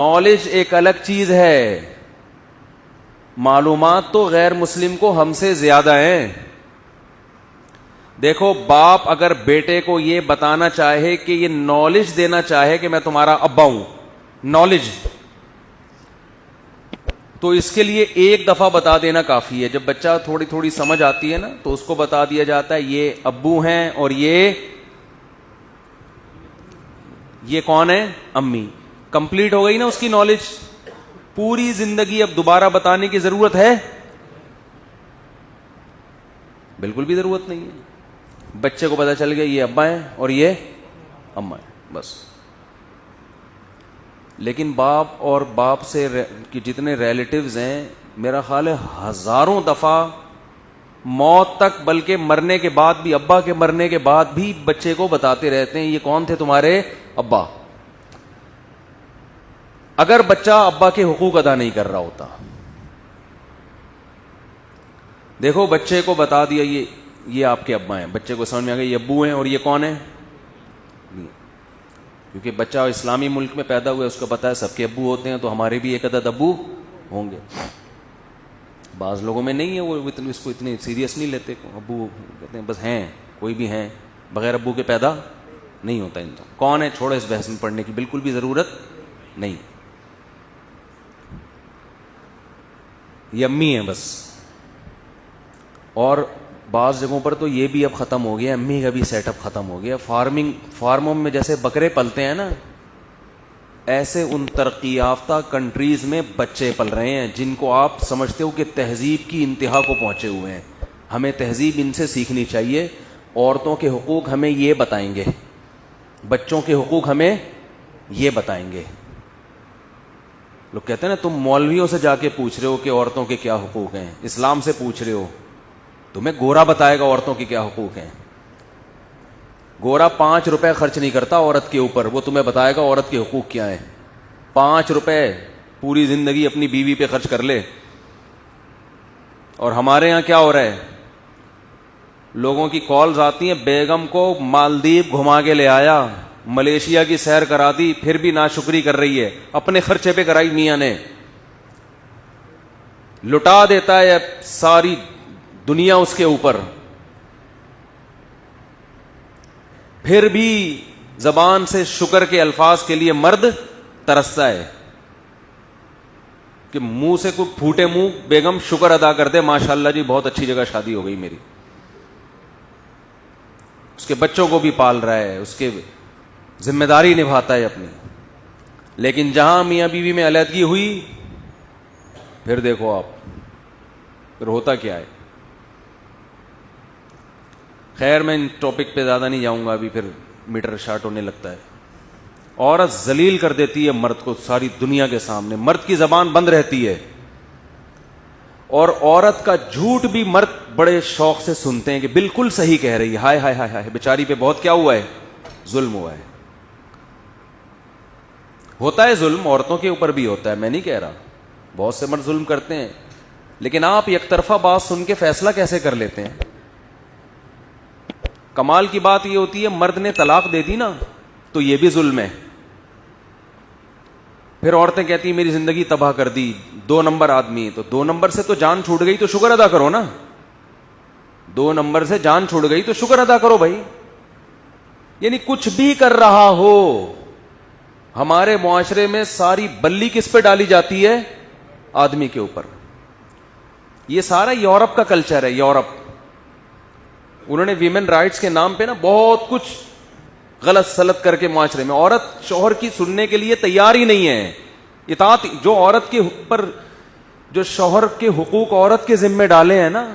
Knowledge ایک الگ چیز ہے، معلومات تو غیر مسلم کو ہم سے زیادہ ہیں. دیکھو باپ اگر بیٹے کو یہ بتانا چاہے کہ یہ نالج دینا چاہے کہ میں تمہارا ابا ہوں، نالج، تو اس کے لیے ایک دفعہ بتا دینا کافی ہے. جب بچہ تھوڑی تھوڑی سمجھ آتی ہے نا تو اس کو بتا دیا جاتا ہے یہ ابو ہیں اور یہ کون ہے؟ امی. کمپلیٹ ہو گئی نا اس کی نالج. پوری زندگی اب دوبارہ بتانے کی ضرورت ہے؟ بالکل بھی ضرورت نہیں ہے. بچے کو پتا چل گیا یہ ابا ہیں اور یہ اما ہیں، بس. لیکن باپ اور باپ سے کی جتنے ریلیٹیوز ہیں، میرا خیال ہے ہزاروں دفعہ موت تک، بلکہ مرنے کے بعد بھی، ابا کے مرنے کے بعد بھی بچے کو بتاتے رہتے ہیں یہ کون تھے تمہارے ابا. اگر بچہ ابا کے حقوق ادا نہیں کر رہا ہوتا، دیکھو بچے کو بتا دیا یہ آپ کے ابا ہیں، بچے کو سمجھ میں آ گیا یہ ابو ہیں اور یہ کون ہیں، کیونکہ بچہ اسلامی ملک میں پیدا ہوا ہے، اس کو پتا ہے سب کے ابو ہوتے ہیں تو ہمارے بھی ایک عدد ابو ہوں گے. بعض لوگوں میں نہیں ہے، وہ اس کو اتنے سیریس نہیں لیتے، ابو کہتے ہیں بس ہیں، کوئی بھی ہیں، بغیر ابو کے پیدا نہیں ہوتا انسان. کون ہے؟ چھوڑو اس بحث میں پڑھنے کی بالکل بھی ضرورت نہیں. یہ امی ہیں بس. اور بعض جگہوں پر تو یہ بھی اب ختم ہو گیا، امی کا بھی سیٹ اپ ختم ہو گیا. فارموں میں جیسے بکرے پلتے ہیں نا، ایسے ان ترقی یافتہ کنٹریز میں بچے پل رہے ہیں جن کو آپ سمجھتے ہو کہ تہذیب کی انتہا کو پہنچے ہوئے ہیں. ہمیں تہذیب ان سے سیکھنی چاہیے. عورتوں کے حقوق ہمیں یہ بتائیں گے، بچوں کے حقوق ہمیں یہ بتائیں گے. لوگ کہتے ہیں نا تم مولویوں سے جا کے پوچھ رہے ہو کہ عورتوں کے کیا حقوق ہیں، اسلام سے پوچھ رہے ہو، تمہیں گورا بتائے گا عورتوں کے کیا حقوق ہیں. گورا 5 روپے خرچ نہیں کرتا عورت کے اوپر، وہ تمہیں بتائے گا عورت کے حقوق کیا ہیں. 5 روپے پوری زندگی اپنی بیوی پہ خرچ کر لے. اور ہمارے یہاں کیا ہو رہا ہے، لوگوں کی کالز آتی ہیں، بیگم کو مالدیپ گھما کے لے آیا، ملیشیا کی سیر کرا دی، پھر بھی ناشکری کر رہی ہے، اپنے خرچے پہ کرائی میاں نے. لٹا دیتا ہے ساری دنیا اس کے اوپر، پھر بھی زبان سے شکر کے الفاظ کے لیے مرد ترستا ہے کہ منہ سے کوئی پھوٹے منہ بیگم شکر ادا کر دے، ماشاءاللہ جی بہت اچھی جگہ شادی ہو گئی میری. اس کے بچوں کو بھی پال رہا ہے، اس کے ذمہ داری نبھاتا ہے اپنی. لیکن جہاں میاں بیوی میں علیحدگی ہوئی، پھر دیکھو آپ پھر ہوتا کیا ہے. خیر میں ان ٹاپک پہ زیادہ نہیں جاؤں گا، ابھی پھر میٹر شارٹ ہونے لگتا ہے. عورت ذلیل کر دیتی ہے مرد کو ساری دنیا کے سامنے، مرد کی زبان بند رہتی ہے. اور عورت کا جھوٹ بھی مرد بڑے شوق سے سنتے ہیں کہ بالکل صحیح کہہ رہی ہے، ہائے ہائے ہائے ہائے بیچاری پہ بہت کیا ہوا ہے، ظلم ہوا ہے. ہوتا ہے ظلم، عورتوں کے اوپر بھی ہوتا ہے، میں نہیں کہہ رہا، بہت سے مرد ظلم کرتے ہیں. لیکن آپ یک طرفہ بات سن کے فیصلہ کیسے کر لیتے ہیں؟ کمال کی بات یہ ہوتی ہے مرد نے طلاق دے دی نا تو یہ بھی ظلم ہے. پھر عورتیں کہتی ہیں میری زندگی تباہ کر دی، 2 نمبر آدمی. تو 2 نمبر سے تو جان چھوٹ گئی تو شکر ادا کرو نا، 2 نمبر سے جان چھوٹ گئی تو شکر ادا کرو بھائی. یعنی کچھ بھی کر رہا ہو، ہمارے معاشرے میں ساری بلی کس پہ ڈالی جاتی ہے؟ آدمی کے اوپر. یہ سارا یورپ کا کلچر ہے. یورپ انہوں نے ویمن رائٹس کے نام پہ نا بہت کچھ غلط سلط کر کے معاشرے میں، عورت شوہر کی سننے کے لیے تیار ہی نہیں ہے. اطاعت جو عورت کے اوپر، جو شوہر کے حقوق عورت کے ذمہ ڈالے ہیں نا،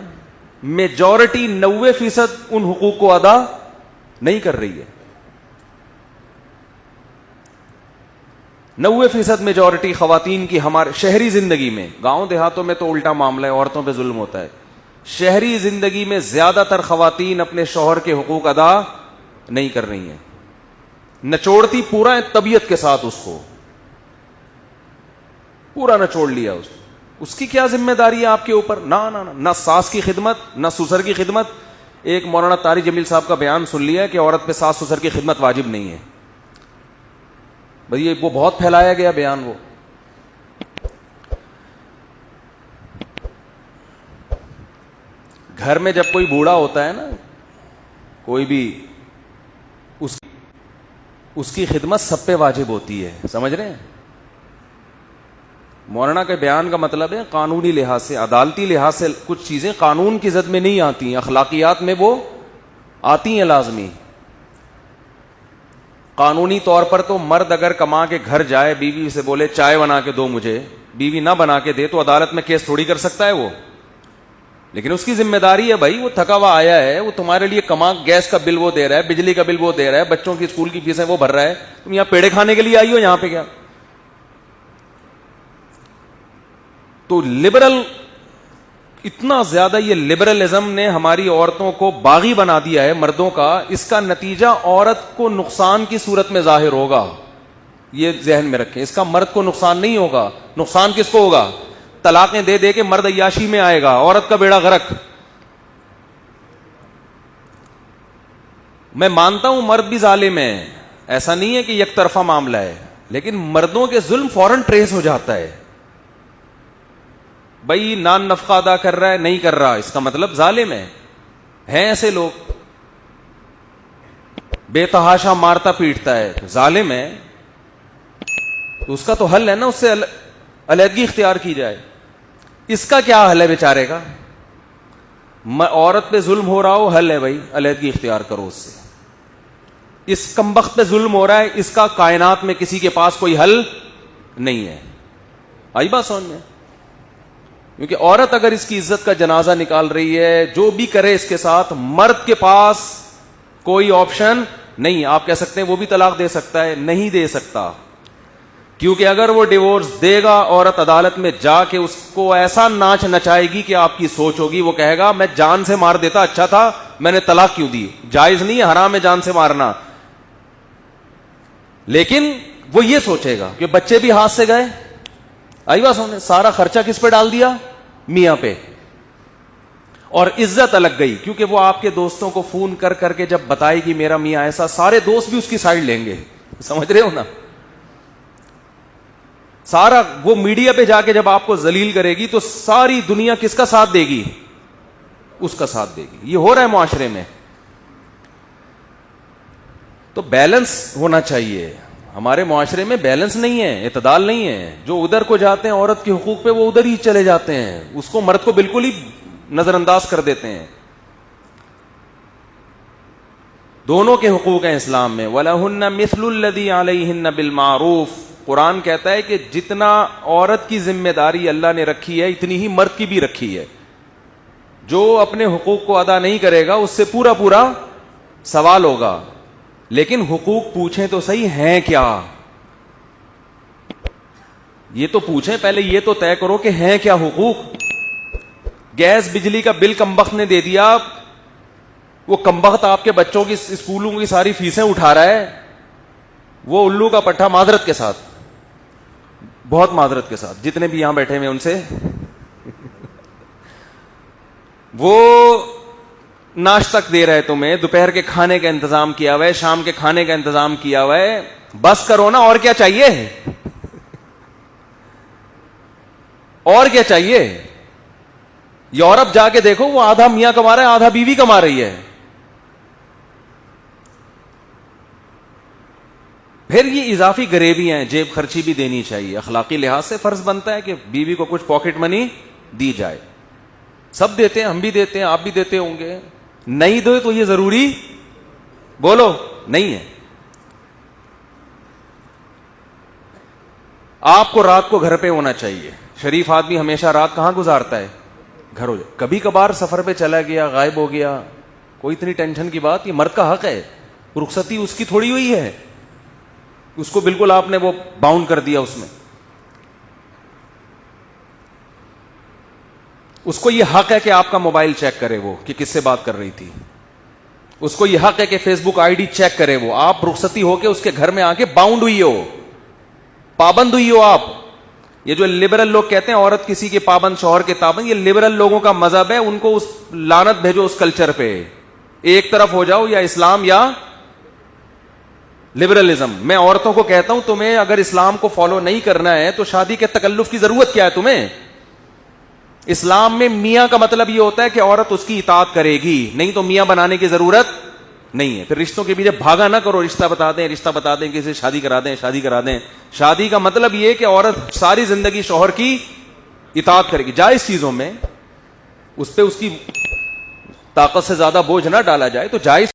میجورٹی 90% ان حقوق کو ادا نہیں کر رہی ہے. 90% میجورٹی خواتین کی ہمارے شہری زندگی میں، گاؤں دیہاتوں میں تو الٹا معاملہ ہے، عورتوں پہ ظلم ہوتا ہے. شہری زندگی میں زیادہ تر خواتین اپنے شوہر کے حقوق ادا نہیں کر رہی ہیں. نچوڑتی پورا طبیعت کے ساتھ، اس کو پورا نچوڑ لیا. اس کی کیا ذمہ داری ہے آپ کے اوپر؟ نہ ساس کی خدمت، نہ سسر کی خدمت. ایک مولانا طارق جمیل صاحب کا بیان سن لیا کہ عورت پہ ساس سسر کی خدمت واجب نہیں ہے. بھئی وہ بہت پھیلایا گیا بیان. وہ گھر میں جب کوئی بوڑھا ہوتا ہے نا, کوئی بھی, اس کی خدمت سب پہ واجب ہوتی ہے, سمجھ رہے ہیں؟ مولانا کے بیان کا مطلب ہے قانونی لحاظ سے, عدالتی لحاظ سے کچھ چیزیں قانون کی زد میں نہیں آتی ہیں, اخلاقیات میں وہ آتی ہیں لازمی. قانونی طور پر تو مرد اگر کما کے گھر جائے, بیوی سے بولے چائے بنا کے دو مجھے, بیوی نہ بنا کے دے تو عدالت میں کیس تھوڑی کر سکتا ہے وہ. لیکن اس کی ذمہ داری ہے بھائی, وہ تھکا ہوا آیا ہے, وہ تمہارے لیے کما, گیس کا بل وہ دے رہا ہے, بجلی کا بل وہ دے رہا ہے, بچوں کی اسکول کی فیسیں وہ بھر رہا ہے, تم یہاں پیڑے کھانے کے لیے آئی ہو یہاں پہ کیا؟ تو لبرل, اتنا زیادہ یہ لبرلزم نے ہماری عورتوں کو باغی بنا دیا ہے مردوں کا, اس کا نتیجہ عورت کو نقصان کی صورت میں ظاہر ہوگا. یہ ذہن میں رکھیں, اس کا مرد کو نقصان نہیں ہوگا. نقصان کس کو ہوگا؟ طلاقیں دے دے کے مرد عیاشی میں آئے گا, عورت کا بیڑا غرق. میں مانتا ہوں مرد بھی ظالم ہے, ایسا نہیں ہے کہ یک طرفہ معاملہ ہے, لیکن مردوں کے ظلم فوراً ٹریس ہو جاتا ہے. بھائی نان نفقہ ادا کر رہا ہے, نہیں کر رہا, اس کا مطلب ظالم ہے. ہیں ایسے لوگ, بے تحاشا مارتا پیٹتا ہے, ظالم ہے. تو اس کا تو حل ہے نا, اس سے علیحدگی اختیار کی جائے. اس کا کیا حل ہے بیچارے کا؟ عورت پہ ظلم ہو رہا ہو, حل ہے بھائی علیحدگی اختیار کرو اس سے. اس کمبخت پہ ظلم ہو رہا ہے, اس کا کائنات میں کسی کے پاس کوئی حل نہیں ہے. آئی بات سمجھ میں؟ کیونکہ عورت اگر اس کی عزت کا جنازہ نکال رہی ہے, جو بھی کرے اس کے ساتھ, مرد کے پاس کوئی آپشن نہیں. آپ کہہ سکتے ہیں وہ بھی طلاق دے سکتا ہے, نہیں دے سکتا. کیونکہ اگر وہ ڈیورس دے گا, عورت عدالت میں جا کے اس کو ایسا ناچ نچائے گی کہ آپ کی سوچ ہوگی, وہ کہے گا میں جان سے مار دیتا, اچھا تھا میں نے طلاق کیوں دی. جائز نہیں ہے, حرام ہے جان سے مارنا. لیکن وہ یہ سوچے گا کہ بچے بھی ہاتھ سے گئے. آئی بات سمجھے؟ سارا خرچہ کس پہ ڈال دیا؟ میاں پہ. اور عزت الگ گئی, کیونکہ وہ آپ کے دوستوں کو فون کر کر کے جب بتائے گی میرا میاں ایسا, سارے دوست بھی اس کی سائڈ لیں گے. سمجھ رہے ہو نا؟ سارا وہ میڈیا پہ جا کے جب آپ کو ذلیل کرے گی تو ساری دنیا کس کا ساتھ دے گی؟ اس کا ساتھ دے گی. یہ ہو رہا ہے معاشرے میں. تو بیلنس ہونا چاہیے. ہمارے معاشرے میں بیلنس نہیں ہے, اعتدال نہیں ہے. جو ادھر کو جاتے ہیں عورت کے حقوق پہ, وہ ادھر ہی چلے جاتے ہیں, اس کو مرد کو بالکل ہی نظر انداز کر دیتے ہیں. دونوں کے حقوق ہیں اسلام میں. وَلَهُنَّ مِثْلُ الَّذِي عَلَيْهِنَّ بِالْمَعْرُوفِ. قرآن کہتا ہے کہ جتنا عورت کی ذمہ داری اللہ نے رکھی ہے, اتنی ہی مرد کی بھی رکھی ہے. جو اپنے حقوق کو ادا نہیں کرے گا اس سے پورا پورا سوال ہوگا. لیکن حقوق پوچھیں تو صحیح ہیں کیا, یہ تو پوچھیں پہلے, یہ تو طے کرو کہ ہیں کیا حقوق. گیس بجلی کا بل کمبخت نے دے دیا, وہ کمبخت آپ کے بچوں کی اسکولوں کی ساری فیسیں اٹھا رہا ہے, وہ الو کا پٹھا, معذرت کے ساتھ, بہت معذرت کے ساتھ, جتنے بھی یہاں بیٹھے ہوئے ان سے, وہ ناشتہ دے رہے تمہیں, دوپہر کے کھانے کا انتظام کیا ہوا ہے, شام کے کھانے کا انتظام کیا ہوا ہے. بس کرو نا, اور کیا چاہیے؟ اور کیا چاہیے؟ یورپ جا کے دیکھو, وہ آدھا میاں کما رہا ہے, آدھا بیوی کما رہی ہے. پھر یہ اضافی غریبیاں ہیں, جیب خرچی بھی دینی چاہیے. اخلاقی لحاظ سے فرض بنتا ہے کہ بیوی کو کچھ پاکٹ منی دی جائے. سب دیتے ہیں, ہم بھی دیتے ہیں, آپ بھی دیتے ہوں گے. نہیں دو تو یہ ضروری بولو نہیں ہے. آپ کو رات کو گھر پہ ہونا چاہیے. شریف آدمی ہمیشہ رات کہاں گزارتا ہے؟ گھر ہو جائے. کبھی کبھار سفر پہ چلا گیا, غائب ہو گیا, کوئی اتنی ٹینشن کی بات, یہ مرد کا حق ہے. رخصتی اس کی تھوڑی ہوئی ہے, اس کو بالکل آپ نے وہ باؤنڈ کر دیا اس میں. اس کو یہ حق ہے کہ آپ کا موبائل چیک کرے وہ کہ کس سے بات کر رہی تھی. اس کو یہ حق ہے کہ Facebook ID check کرے وہ. آپ رخصتی ہو کے اس کے گھر میں آ کے باؤنڈ ہوئی ہو, پابند ہوئی ہو آپ. یہ جو لبرل لوگ کہتے ہیں عورت کسی کے پابند, شوہر کے پابند, یہ لبرل لوگوں کا مذہب ہے. ان کو اس لعنت بھیجو اس کلچر پہ. ایک طرف ہو جاؤ, یا اسلام یا لبرلزم. میں عورتوں کو کہتا ہوں تمہیں اگر اسلام کو فالو نہیں کرنا ہے تو شادی کے تکلف کی ضرورت کیا ہے تمہیں؟ اسلام میں میاں کا مطلب یہ ہوتا ہے کہ عورت اس کی اطاعت کرے گی, نہیں تو میاں بنانے کی ضرورت نہیں ہے. پھر رشتوں کے پیچھے بھاگا نہ کرو, رشتہ بتا دیں, کسی سے شادی کرا دیں. شادی کا مطلب یہ کہ عورت ساری زندگی شوہر کی اطاعت کرے گی, جائز چیزوں میں اس پہ اس کی طاقت سے زیادہ بوجھ نہ ڈالا جائے, تو جائز